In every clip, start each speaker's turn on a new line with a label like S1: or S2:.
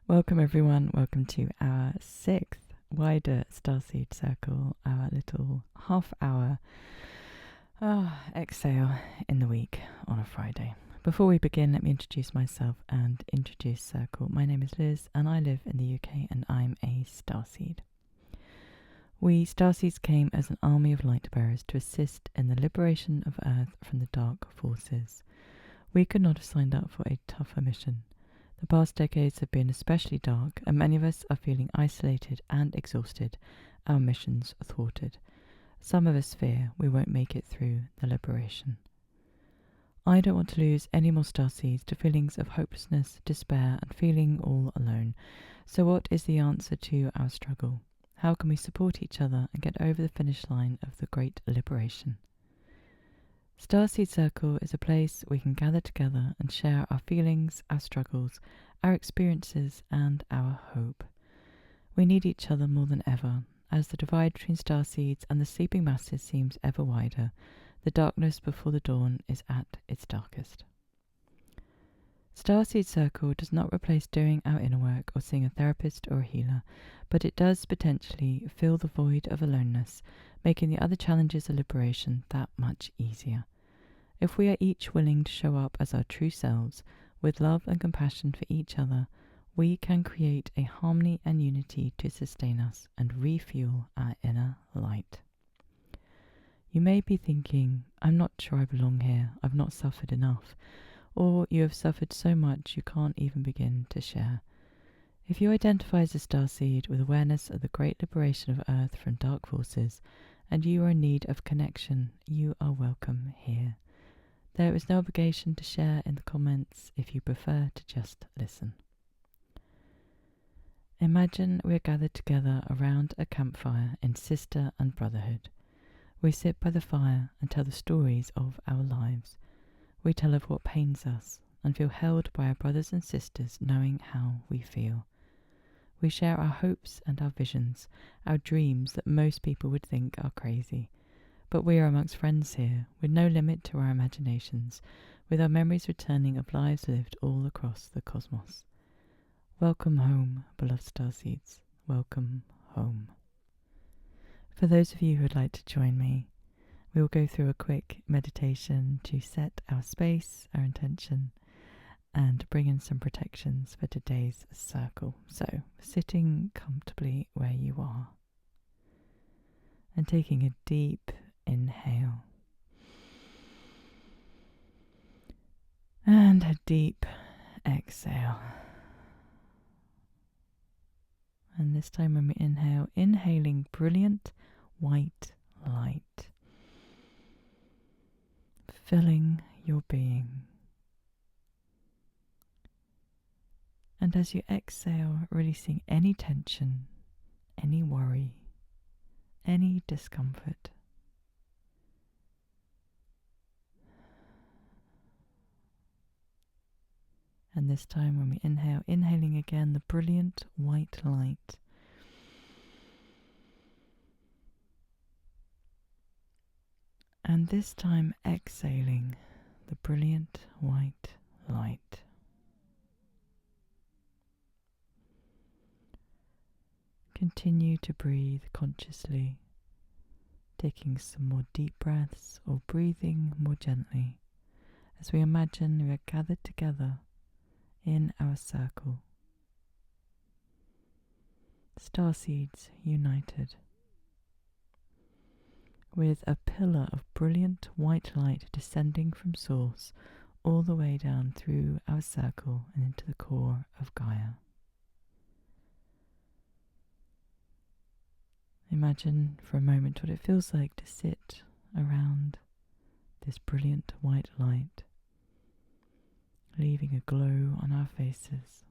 S1: Welcome everyone, welcome to our 6th wider StarSeed circle, our little half-hour exhale in the week on a Friday. Before we begin, let me introduce myself and introduce Circle. My name is Liz and I live in the UK and I'm a StarSeed. We StarSeeds came as an army of light bearers to assist in the liberation of Earth from the dark forces. We could not have signed up for a tougher mission. The past decades have been especially dark, and many of us are feeling isolated and exhausted, our missions thwarted. Some of us fear we won't make it through the liberation. I don't want to lose any more StarSeeds to feelings of hopelessness, despair, and feeling all alone. So what is the answer to our struggle? How can we support each other and get over the finish line of the great liberation? StarSeed Circle is a place we can gather together and share our feelings, our struggles, our experiences, and our hope. We need each other more than ever. As the divide between StarSeeds and the sleeping masses seems ever wider, the darkness before the dawn is at its darkest. StarSeed Circle does not replace doing our inner work or seeing a therapist or a healer, but it does potentially fill the void of aloneness, making the other challenges of liberation that much easier. If we are each willing to show up as our true selves, with love and compassion for each other, we can create a harmony and unity to sustain us and refuel our inner light. You may be thinking, I'm not sure I belong here, I've not suffered enough, or you have suffered so much you can't even begin to share. If you identify as a StarSeed with awareness of the great liberation of Earth from dark forces, and you are in need of connection, you are welcome here. There is no obligation to share in the comments if you prefer to just listen. Imagine we are gathered together around a campfire in sister and brotherhood. We sit by the fire and tell the stories of our lives. We tell of what pains us and feel held by our brothers and sisters knowing how we feel. We share our hopes and our visions, our dreams that most people would think are crazy. But we are amongst friends here, with no limit to our imaginations, with our memories returning of lives lived all across the cosmos. Welcome home, beloved StarSeeds. Welcome home. For those of you who would like to join me, we will go through a quick meditation to set our space, our intention, and bring in some protections for today's circle. So, sitting comfortably where you are and taking a deep inhale and a deep exhale. And this time when we inhale, inhaling brilliant white light, filling your being. And as you exhale, releasing any tension, any worry, any discomfort. And this time when we inhale, inhaling again the brilliant white light. And this time exhaling the brilliant white light. Continue to breathe consciously, taking some more deep breaths or breathing more gently as we imagine we are gathered together in our circle. StarSeeds united, with a pillar of brilliant white light descending from source all the way down through our circle and into the core of Gaia. Imagine for a moment what it feels like to sit around this brilliant white light, leaving a glow on our faces.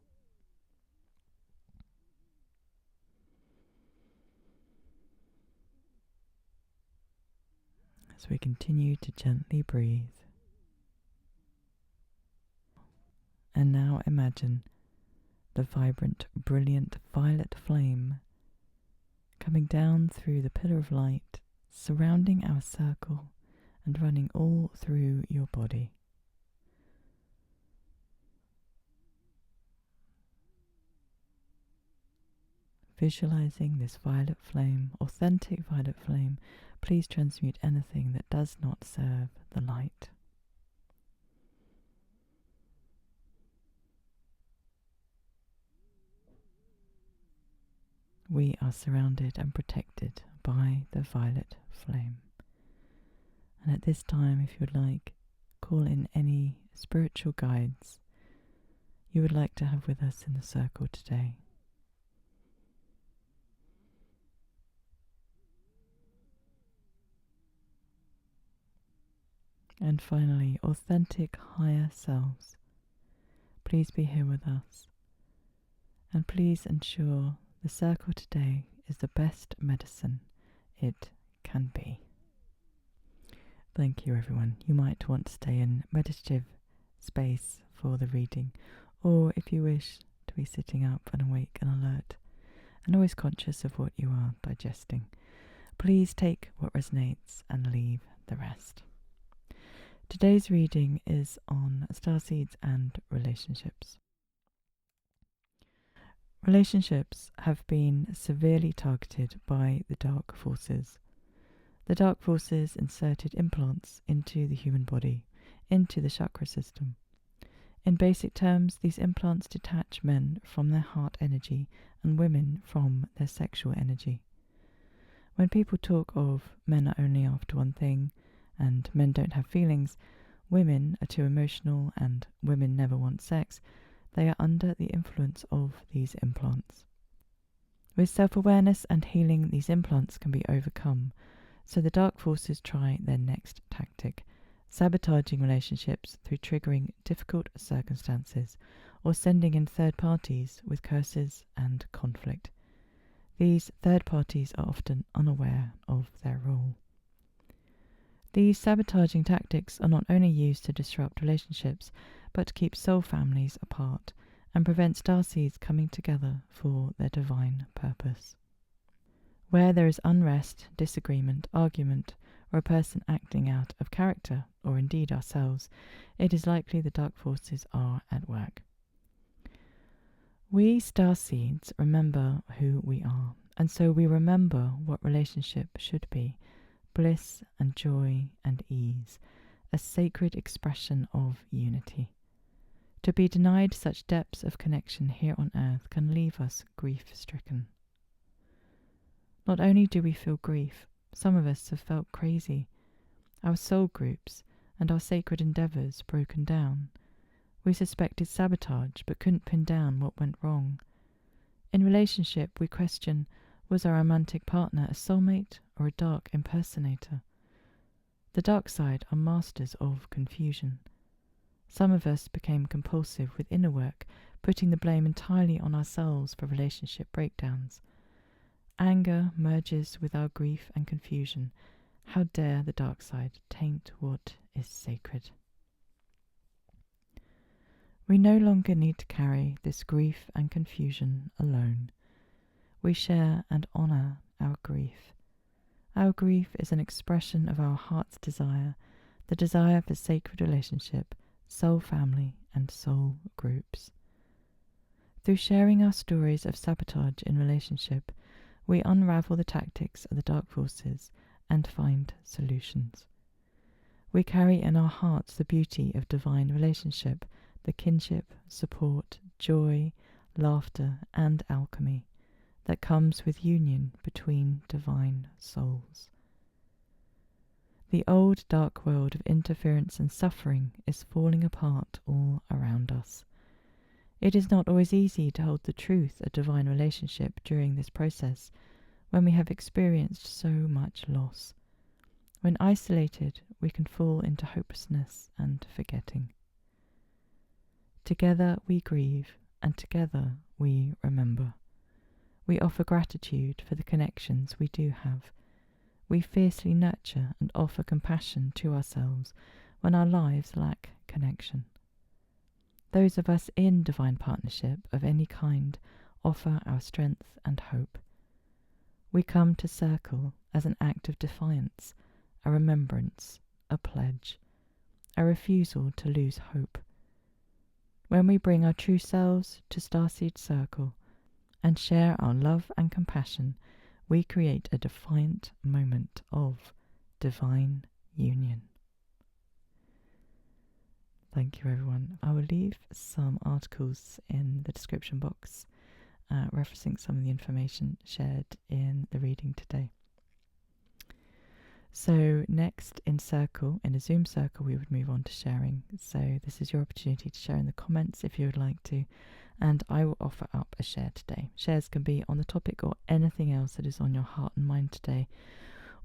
S1: As we continue to gently breathe. And now imagine the vibrant, brilliant violet flame coming down through the pillar of light, surrounding our circle and running all through your body. Visualizing this violet flame, authentic violet flame, please transmute anything that does not serve the light. We are surrounded and protected by the violet flame. And at this time, if you would like, call in any spiritual guides you would like to have with us in the circle today. And finally, authentic higher selves, please be here with us. And please ensure the circle today is the best medicine it can be. Thank you, everyone. You might want to stay in meditative space for the reading, or if you wish to be sitting up and awake and alert, and always conscious of what you are digesting. Please take what resonates and leave the rest. Today's reading is on StarSeeds and relationships. Relationships have been severely targeted by the dark forces. The dark forces inserted implants into the human body, into the chakra system. In basic terms, these implants detach men from their heart energy and women from their sexual energy. When people talk of men are only after one thing and men don't have feelings, women are too emotional and women never want sex, they are under the influence of these implants. With self-awareness and healing, these implants can be overcome, so the dark forces try their next tactic, sabotaging relationships through triggering difficult circumstances or sending in third parties with curses and conflict. These third parties are often unaware of their role. These sabotaging tactics are not only used to disrupt relationships, but to keep soul families apart and prevent starseeds coming together for their divine purpose. Where there is unrest, disagreement, argument, or a person acting out of character, or indeed ourselves, it is likely the dark forces are at work. We starseeds remember who we are, and so we remember what relationship should be: bliss and joy and ease, a sacred expression of unity. To be denied such depths of connection here on earth can leave us grief-stricken. Not only do we feel grief, some of us have felt crazy, our soul groups and our sacred endeavours broken down. We suspected sabotage but couldn't pin down what went wrong. In relationship, we question, was our romantic partner a soulmate or a dark impersonator? The dark side are masters of confusion. Some of us became compulsive with inner work, putting the blame entirely on ourselves for relationship breakdowns. Anger merges with our grief and confusion. How dare the dark side taint what is sacred? We no longer need to carry this grief and confusion alone. We share and honour our grief. Our grief is an expression of our heart's desire, the desire for sacred relationship, soul family, and soul groups. Through sharing our stories of sabotage in relationship, we unravel the tactics of the dark forces and find solutions. We carry in our hearts the beauty of divine relationship, the kinship, support, joy, laughter, and alchemy that comes with union between divine souls. The old dark world of interference and suffering is falling apart all around us. It is not always easy to hold the truth of divine relationship during this process, when we have experienced so much loss. When isolated, we can fall into hopelessness and forgetting. Together we grieve, and together we remember. We offer gratitude for the connections we do have. We fiercely nurture and offer compassion to ourselves when our lives lack connection. Those of us in divine partnership of any kind offer our strength and hope. We come to circle as an act of defiance, a remembrance, a pledge, a refusal to lose hope. When we bring our true selves to StarSeed Circle and share our love and compassion, we create a defiant moment of divine union. Thank you, everyone. I will leave some articles in the description box referencing some of the information shared in the reading today. So next in a Zoom circle, we would move on to sharing. So this is your opportunity to share in the comments if you would like to, and I will offer up a share today. Shares can be on the topic or anything else that is on your heart and mind today.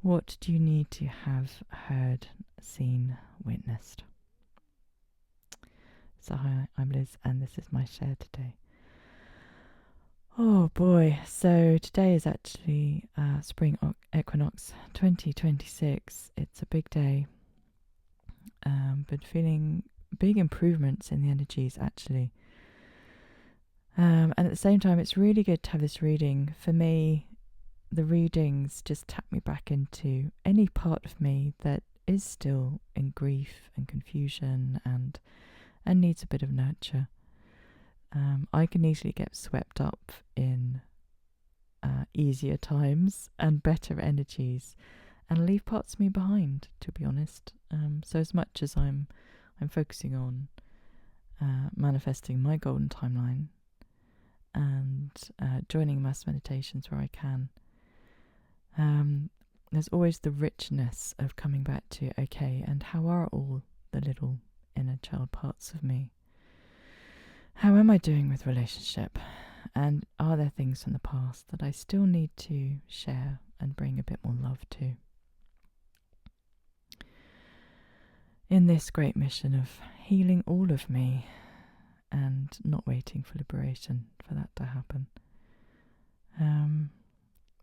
S1: What do you need to have heard, seen, witnessed? So hi, I'm Liz, and this is my share today. Oh boy, so today is actually spring equinox 2026. It's a big day, but feeling big improvements in the energies actually. And at the same time, it's really good to have this reading. For me, the readings just tap me back into any part of me that is still in grief and confusion and needs a bit of nurture. I can easily get swept up in easier times and better energies and leave parts of me behind, to be honest. So as much as I'm focusing on manifesting my golden timeline and joining mass meditations where I can, there's always the richness of coming back to, okay, and how are all the little inner child parts of me? How am I doing with relationship? And are there things from the past that I still need to share and bring a bit more love to? In this great mission of healing all of me and not waiting for liberation for that to happen.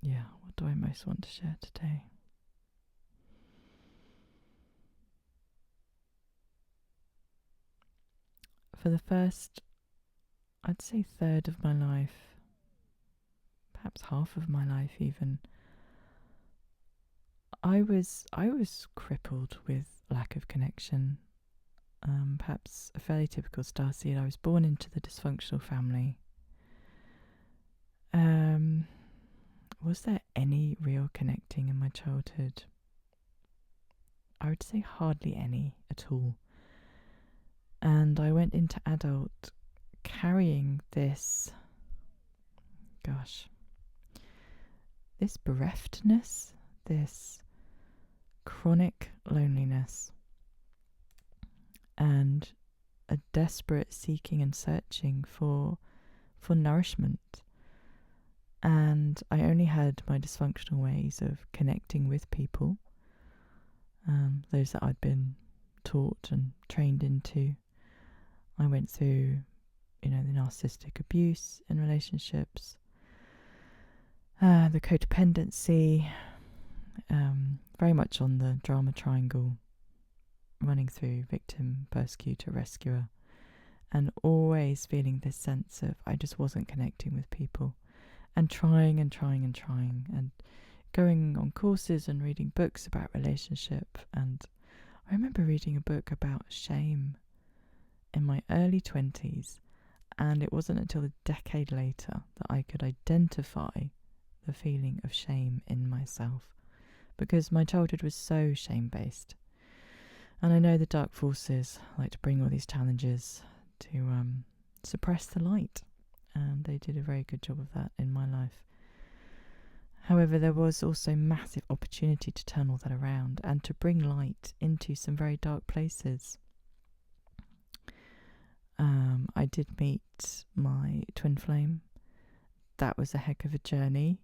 S1: What do I most want to share today? For the first, I'd say third of my life, perhaps half of my life even, I was crippled with lack of connection. Perhaps a fairly typical StarSeed. I was born into the dysfunctional family. Was there any real connecting in my childhood? I would say hardly any at all. And I went into adult carrying this bereftness, this chronic loneliness, and a desperate seeking and searching for nourishment. And I only had my dysfunctional ways of connecting with people, those that I'd been taught and trained into. I went through, the narcissistic abuse in relationships, the codependency, very much on the drama triangle, running through victim, persecutor, rescuer, and always feeling this sense of I just wasn't connecting with people, and trying and going on courses and reading books about relationship. And I remember reading a book about shame in my early 20s, and it wasn't until a decade later that I could identify the feeling of shame in myself, because my childhood was so shame-based. And I know the dark forces like to bring all these challenges to suppress the light, and they did a very good job of that in my life. However, there was also massive opportunity to turn all that around and to bring light into some very dark places. I did meet my twin flame. That was a heck of a journey.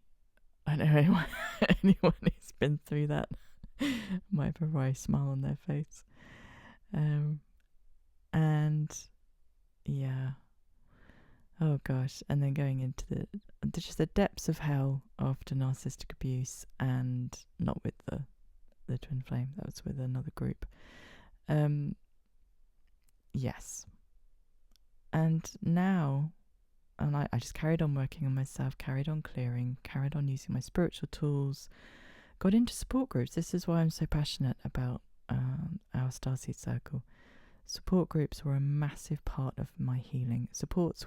S1: I know anyone who's been through that might have a wry smile on their face. Oh gosh, and then going into the depths of hell after narcissistic abuse, and not with the twin flame, that was with another group. Yes. And now, I just carried on working on myself, carried on clearing, carried on using my spiritual tools, got into support groups. This is why I'm so passionate about our StarSeed circle. Support groups were a massive part of my healing. Support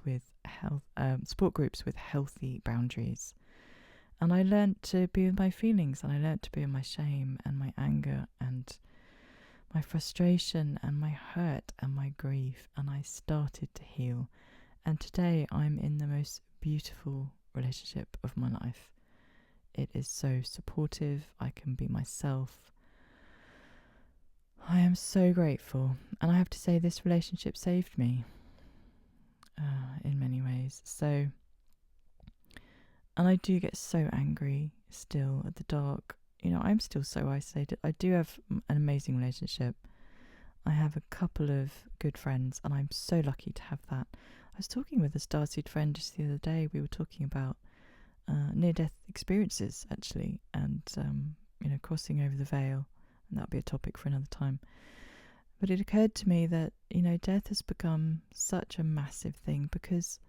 S1: groups with healthy boundaries. And I learnt to be with my feelings, and I learnt to be with my shame and my anger and my frustration and my hurt and my grief, and I started to heal. And today I'm in the most beautiful relationship of my life. It is so supportive. I can be myself. I am so grateful. And I have to say, this relationship saved me in many ways. And I do get so angry still at the dark. I'm still so isolated. I do have an amazing relationship. I have a couple of good friends, and I'm so lucky to have that. I was talking with a StarSeed friend just the other day. We were talking about near-death experiences, actually, and crossing over the veil, and that'll be a topic for another time. But it occurred to me that death has become such a massive thing because,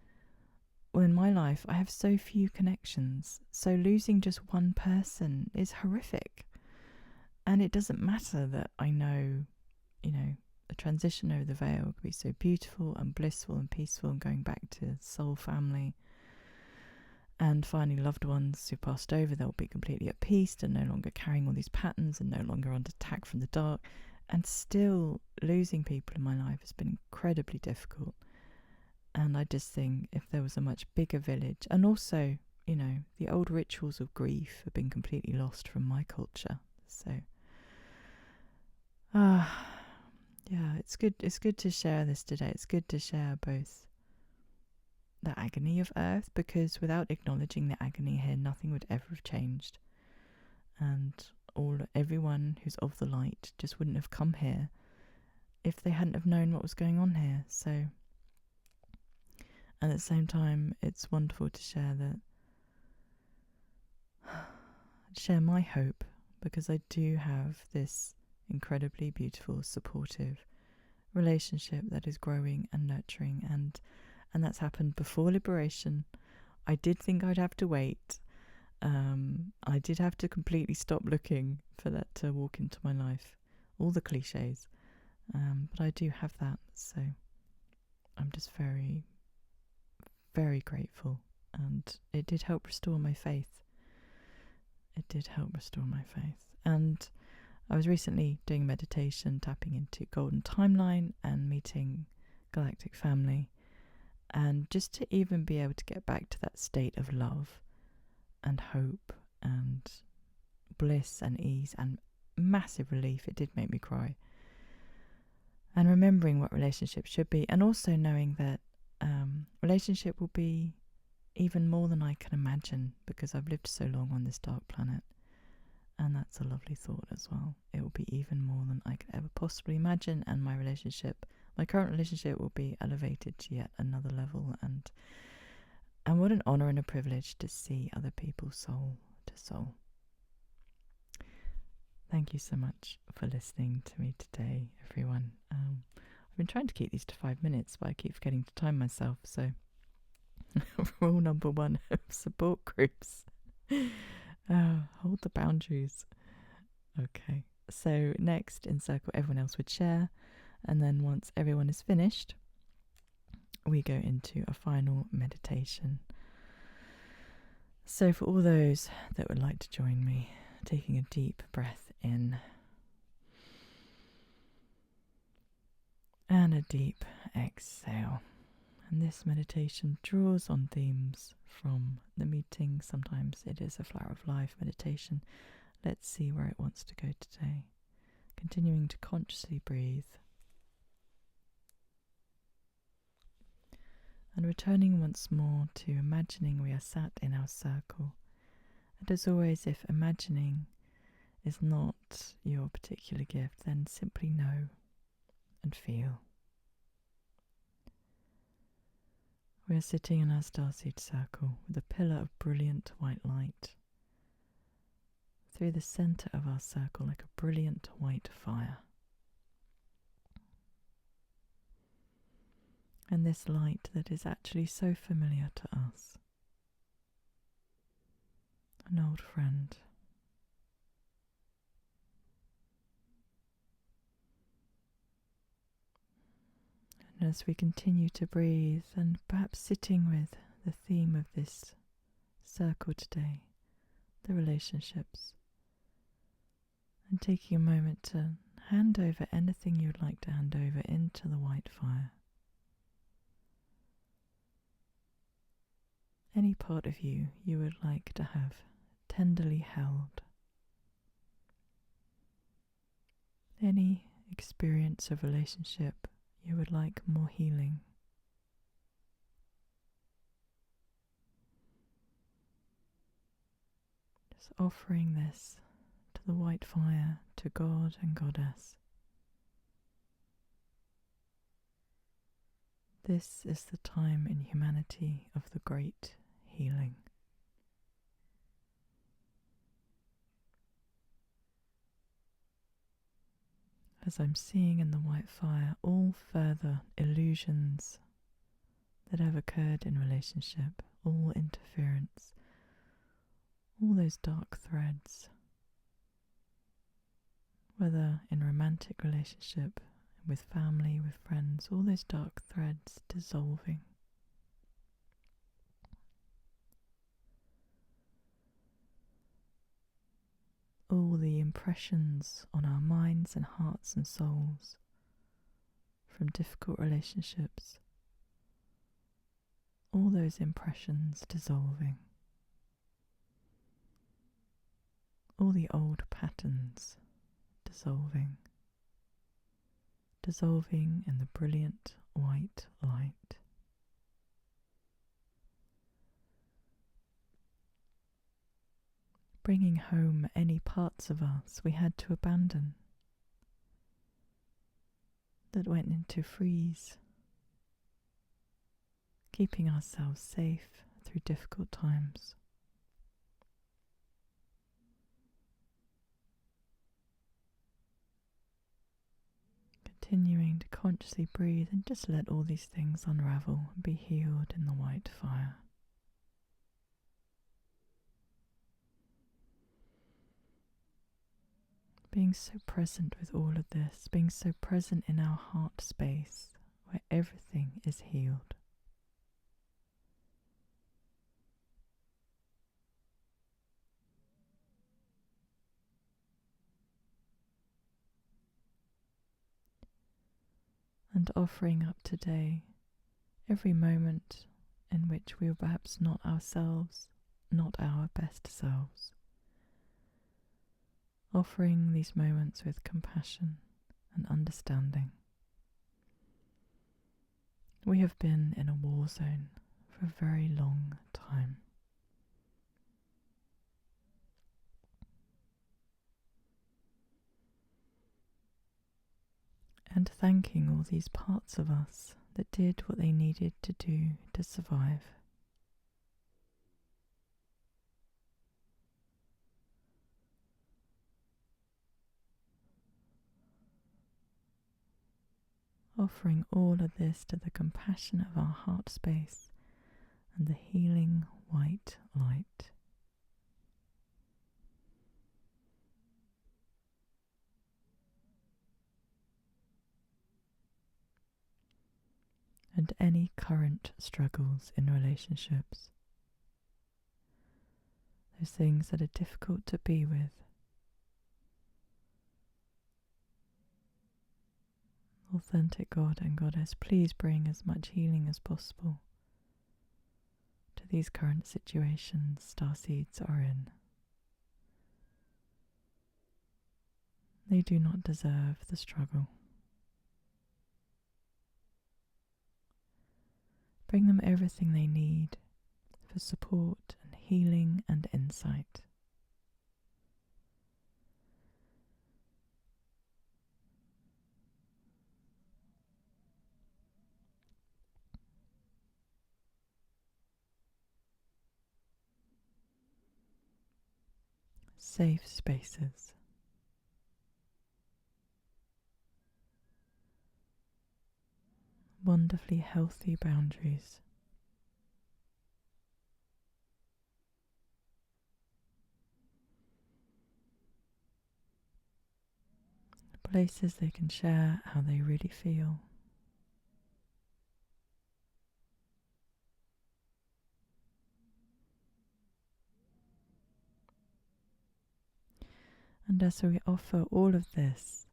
S1: well, in my life I have so few connections, so losing just one person is horrific. And it doesn't matter that I know the transition over the veil could be so beautiful and blissful and peaceful, and going back to soul family and finding loved ones who passed over, they'll be completely at peace and no longer carrying all these patterns and no longer under attack from the dark. And still losing people in my life has been incredibly difficult. And I just think if there was a much bigger village, and also, the old rituals of grief have been completely lost from my culture. So, yeah, it's good to share this today. It's good to share both the agony of Earth, because without acknowledging the agony here, nothing would ever have changed. And everyone who's of the light just wouldn't have come here if they hadn't have known what was going on here. So, and at the same time, it's wonderful to share my hope, because I do have this incredibly beautiful, supportive relationship that is growing and nurturing, and that's happened before liberation. I did think I'd have to wait. I did have to completely stop looking for that to walk into my life, all the cliches, but I do have that, so I'm just very, very grateful, and it did help restore my faith. And I was recently doing meditation, tapping into Golden Timeline and meeting Galactic Family, and just to even be able to get back to that state of love and hope and bliss and ease and massive relief. It did make me cry. And remembering what relationships should be, and also knowing that relationship will be even more than I can imagine, because I've lived so long on this dark planet. And that's a lovely thought as well. It will be even more than I could ever possibly imagine, and my current relationship will be elevated to yet another level. And what an honour and a privilege to see other people soul to soul. Thank you so much for listening to me today, everyone. I've been trying to keep these to 5 minutes, but I keep forgetting to time myself. So, rule number 1 of support groups. Hold the boundaries. Okay, so next in circle, everyone else would share, and then once everyone is finished, we go into a final meditation. So for all those that would like to join me, taking a deep breath in and a deep exhale. And this meditation draws on themes from the meeting. Sometimes it is a flower of life meditation. Let's see where it wants to go today. Continuing to consciously breathe. And returning once more to imagining we are sat in our circle. And as always, if imagining is not your particular gift, then simply know and feel. We are sitting in our StarSeed circle with a pillar of brilliant white light through the centre of our circle, like a brilliant white fire. And this light that is actually so familiar to us, an old friend. as we continue to breathe, and perhaps sitting with the theme of this circle today, the relationships, and taking a moment to hand over anything you'd like to hand over into the white fire. Any part of you would like to have tenderly held. Any experience of relationship you would like more healing. Just offering this to the white fire, to God and Goddess. This is the time in humanity of the great healing. As I'm seeing in the white fire all further illusions that have occurred in relationship, all interference, all those dark threads, whether in romantic relationship, with family, with friends, all those dark threads dissolving. All the impressions on our minds and hearts and souls from difficult relationships, all those impressions dissolving. All the old patterns dissolving. Dissolving in the brilliant white light. Bringing home any parts of us we had to abandon, that went into freeze, keeping ourselves safe through difficult times. Continuing to consciously breathe and just let all these things unravel and be healed in the white fire. Being so present with all of this, being so present in our heart space where everything is healed. And offering up today every moment in which we were perhaps not ourselves, not our best selves. Offering these moments with compassion and understanding. We have been in a war zone for a very long time. And thanking all these parts of us that did what they needed to do to survive. Offering all of this to the compassion of our heart space and the healing white light. And any current struggles in relationships. Those things that are difficult to be with. Authentic God and Goddess, please bring as much healing as possible to these current situations StarSeeds are in. They do not deserve the struggle. Bring them everything they need for support and healing and insight. Safe spaces. Wonderfully healthy boundaries. Places they can share how they really feel. And as we offer all of this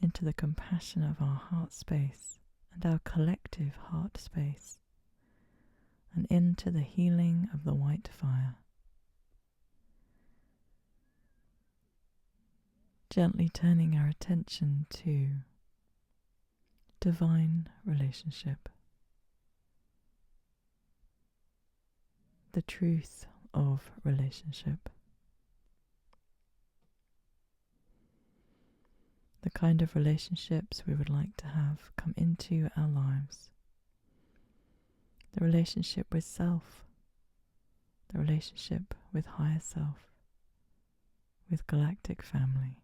S1: into the compassion of our heart space and our collective heart space, and into the healing of the white fire, gently turning our attention to divine relationship, the truth of relationship, the kind of relationships we would like to have come into our lives, the relationship with self, the relationship with higher self, with galactic family.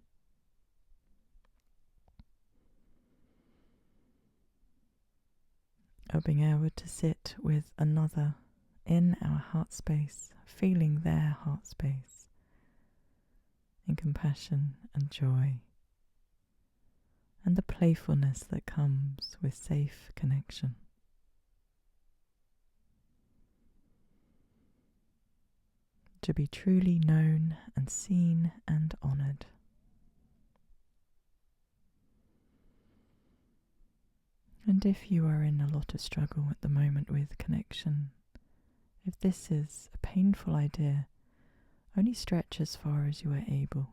S1: Or being able to sit with another in our heart space, feeling their heart space in compassion and joy, and the playfulness that comes with safe connection. To be truly known and seen and honoured. And if you are in a lot of struggle at the moment with connection, if this is a painful idea, only stretch as far as you are able.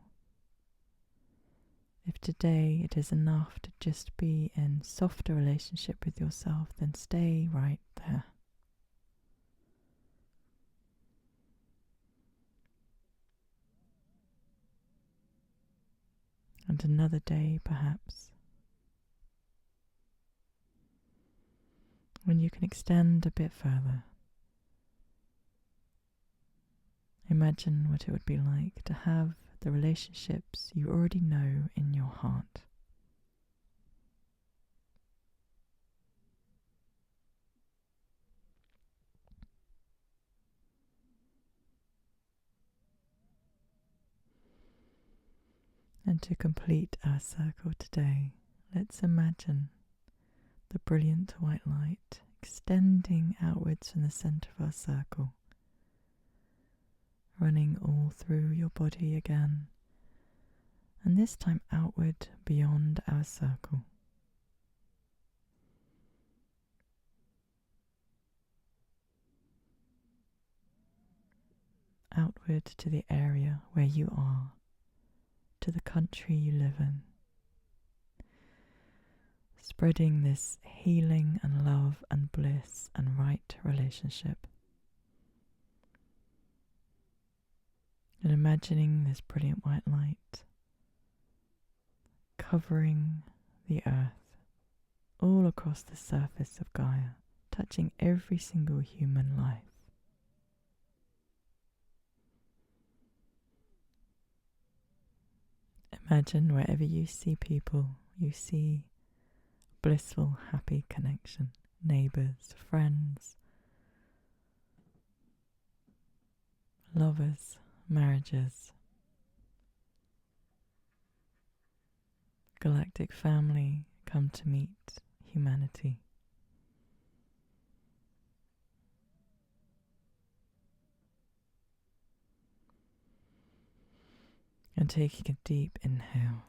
S1: If today it is enough to just be in softer relationship with yourself, then stay right there. And another day, perhaps, when you can extend a bit further. Imagine what it would be like to have the relationships you already know in your heart. And to complete our circle today, let's imagine the brilliant white light extending outwards from the centre of our circle, running all through your body again, and this time outward beyond our circle. Outward to the area where you are, to the country you live in, spreading this healing and love and bliss and right relationship. And imagining this brilliant white light covering the earth all across the surface of Gaia, touching every single human life. Imagine wherever you see people, you see blissful, happy connection, neighbours, friends, lovers, marriages, galactic family come to meet humanity. And taking a deep inhale.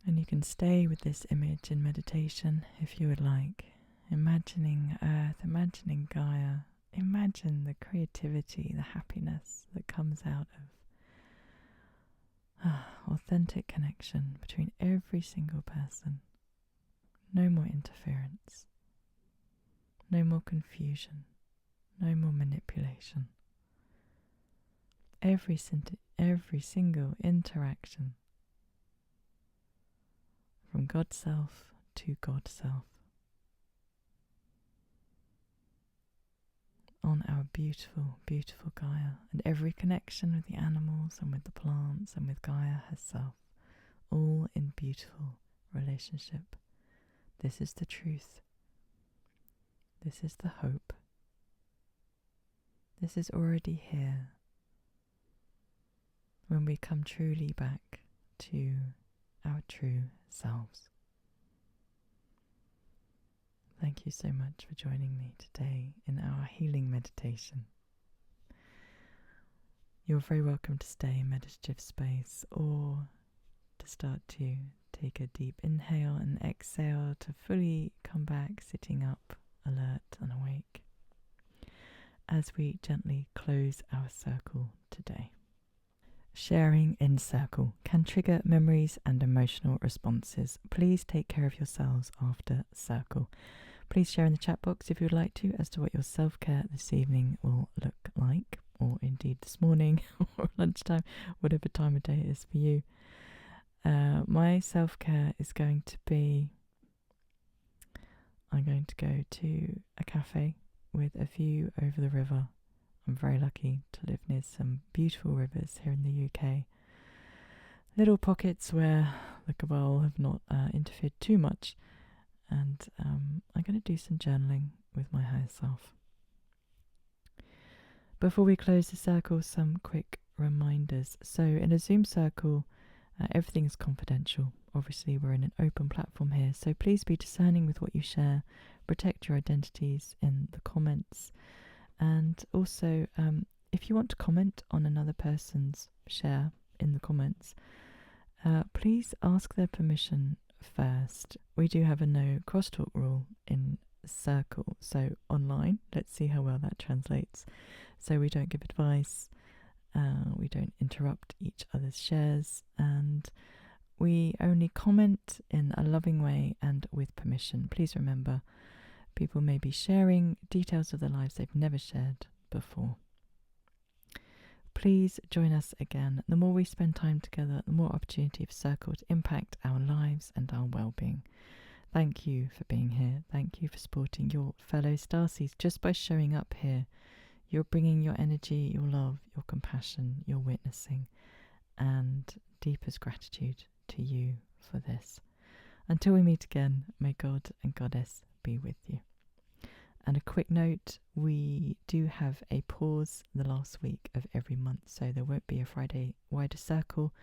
S1: And you can stay with this image in meditation if you would like. Imagining Earth, imagining Gaia, imagine the creativity, the happiness that comes out of authentic connection between every single person. No more interference, no more confusion, no more manipulation. Every single interaction from God Self to God Self on our beautiful, beautiful Gaia, and every connection with the animals and with the plants and with Gaia herself, all in beautiful relationship. This is the truth. This is the hope. This is already here when we come truly back to our true selves. Thank you so much for joining me today in our healing meditation. You're very welcome to stay in meditative space or to start to take a deep inhale and exhale to fully come back, sitting up, alert and awake, as we gently close our circle today. Sharing in circle can trigger memories and emotional responses. Please take care of yourselves after circle. Please share in the chat box if you would like to as to what your self-care this evening will look like, or indeed this morning or lunchtime, whatever time of day it is for you. My self-care is going to be, I'm going to go to a cafe with a view over the river. I'm very lucky to live near some beautiful rivers here in the UK. Little pockets where the cabal have not interfered too much. And I'm going to do some journaling with my higher self. Before we close the circle, some quick reminders. So in a Zoom circle, everything is confidential. Obviously, we're in an open platform here, so please be discerning with what you share. Protect your identities in the comments. And also, if you want to comment on another person's share in the comments, please ask their permission first. We do have a no crosstalk rule in circle, so online. Let's see how well that translates. So we don't give advice, we don't interrupt each other's shares, and we only comment in a loving way and with permission. Please remember, people may be sharing details of their lives they've never shared before. Please join us again. The more we spend time together, the more opportunity for circle to impact our lives and our well-being. Thank you for being here. Thank you for supporting your fellow StarSeeds. Just by showing up here, you're bringing your energy, your love, your compassion, your witnessing, and deepest gratitude to you for this. Until we meet again, may God and Goddess be with you. And a quick note, we do have a pause the last week of every month, so there won't be a Friday wider circle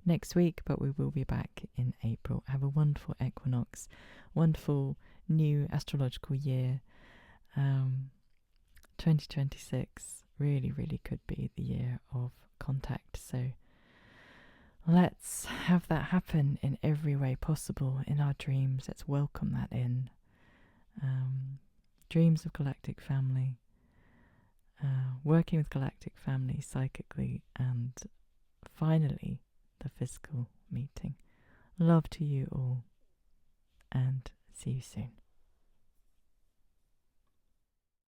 S1: next week, but we will be back in April. Have a wonderful equinox, wonderful new astrological year. 2026 really, really could be the year of contact, so let's have that happen in every way possible in our dreams. Let's welcome that in. Dreams of galactic family, working with galactic family psychically, and finally the physical meeting. Love to you all, and see you soon.